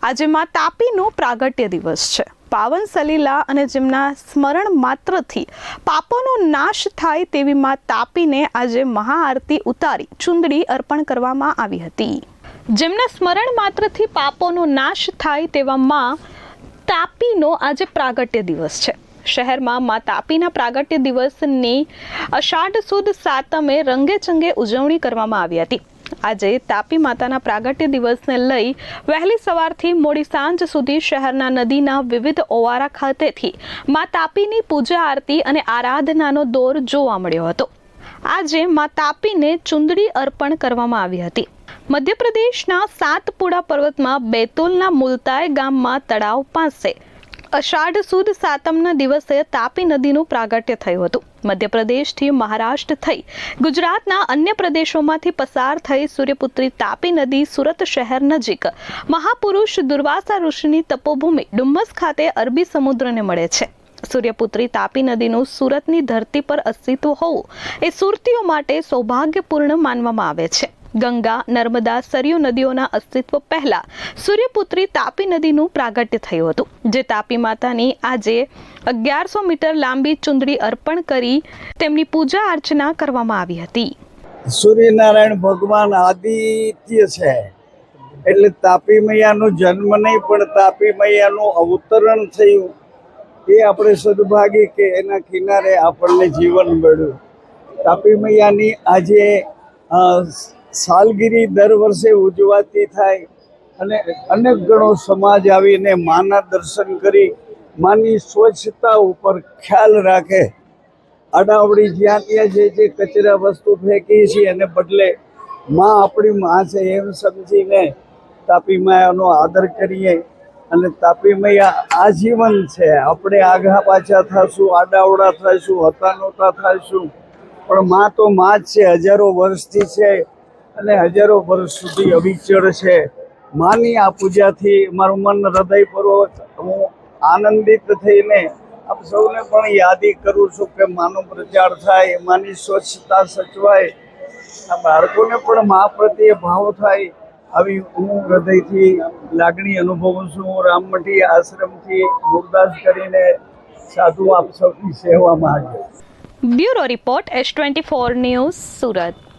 આજે માં તાપીનો પ્રાગટ્ય દિવસ છે। પાવન સલીલા અને જેમના સ્મરણ માત્રથી પાપોનો નાશ થાય તેવી માં તાપીને આજે મહાઆરતી ઉતારી ચુંદડી અર્પણ કરવામાં આવી હતી। જેમના સ્મરણ માત્રથી પાપોનો નાશ થાય તેવા માં તાપીનો આજે પ્રાગટ્ય દિવસ છે। શહેરમાં માં તાપીના પ્રાગટ્ય દિવસની અષાઢ સુદ સાતમે રંગેચંગે ઉજવણી કરવામાં આવી હતી। આજે તાપી માતાના પ્રાગટ્ય દિવસને લઈ વહેલી સવારથી મોડી સાંજ સુધી શહેરના નદીના વિવિધ ઓવારા ખાતેથી માં તાપીની પૂજા આરતી અને આરાધનાનો દોર જોવા મળ્યો હતો। આજે માં તાપીને ચુંદડી અર્પણ કરવામાં આવી હતી। મધ્યપ્રદેશના સાતપુડા પર્વતમાં બેતુલના મુલતાય ગામમાં તળાવ પાસે અષાઢ સુદ સાતમના દિવસે તાપી નદીનું પ્રાગટ્ય થયું હતું। મધ્યપ્રદેશથી મહારાષ્ટ્ર થઈ ગુજરાતના અન્ય પ્રદેશોમાંથી પસાર થઈ સૂર્યપુત્રી તાપી નદી સુરત શહેર નજીક મહાપુરુષ દુર્વાસા ઋષિની તપોભૂમિ ડુમ્મસ ખાતે અરબી સમુદ્રને મળે છે। સૂર્યપુત્રી તાપી નદીનું સુરતની ધરતી પર અસ્તિત્વ હોવું એ સુરતીઓ માટે સૌભાગ્યપૂર્ણ માનવામાં આવે છે। ગંગા, નર્મદા, સરયુ નદીઓના અસ્તિત્વ પહેલા સૂર્યપુત્રી તાપી નદીનું પ્રાગટ્ય થયું હતું, જે તાપી માતાની આજે 1100 મીટર લાંબી ચુંદડી અર્પણ કરી તેમની પૂજા અર્ચના કરવામાં આવી હતી। સૂર્યનારાયણ ભગવાન આદિત્ય છે, એટલે તાપી મૈયાનો જન્મ નહીં પણ તાપી મૈયાનું અવતરણ થયું એ આપણે સદભાગી કે એના કિનારે આપણને જીવન મળ્યું। તાપી મૈયાની આજે સાલગીરી દર વર્ષે ઉજવાતી થાય અને અનેક ગણો સમાજ આવીને માના દર્શન કરી માની સ્વચ્છતા ઉપર ખ્યાલ રાખે। અડાવડી જ્યાં ત્યાં જે કચરા વસ્તુ ફેંકી છે એને બદલે માં આપણી માં છે એમ સમજીને તાપી મૈયાનો આદર કરીએ। અને તાપી મૈયા આજીવન છે, આપણે આઘા પાછા થશું, આડાવડા થઈશું, હતા નહોતા થઈશું, પણ માં તો માં જ છે, હજારો વર્ષથી છે અને હજારો વર્ષ સુધી અવિચળ છે। માની આ પૂજાથી મારું મન હૃદયપૂર્વક હું આનંદિત થઈને આપ સૌને પણ યાદી કરું છું કે માનો પ્રચાર થાય, માની સ્વચ્છતા સચવાય, આ બાળકોને પણ મા પ્રત્યે ભાવ થાય, આવી હું હૃદયથી લાગણી અનુભવું છું। હું રામમઠી આશ્રમથી મુરદાસ કરીને સાધુ આપ સૌની સેવામાં હાજર। Bureau report S24 news Surat.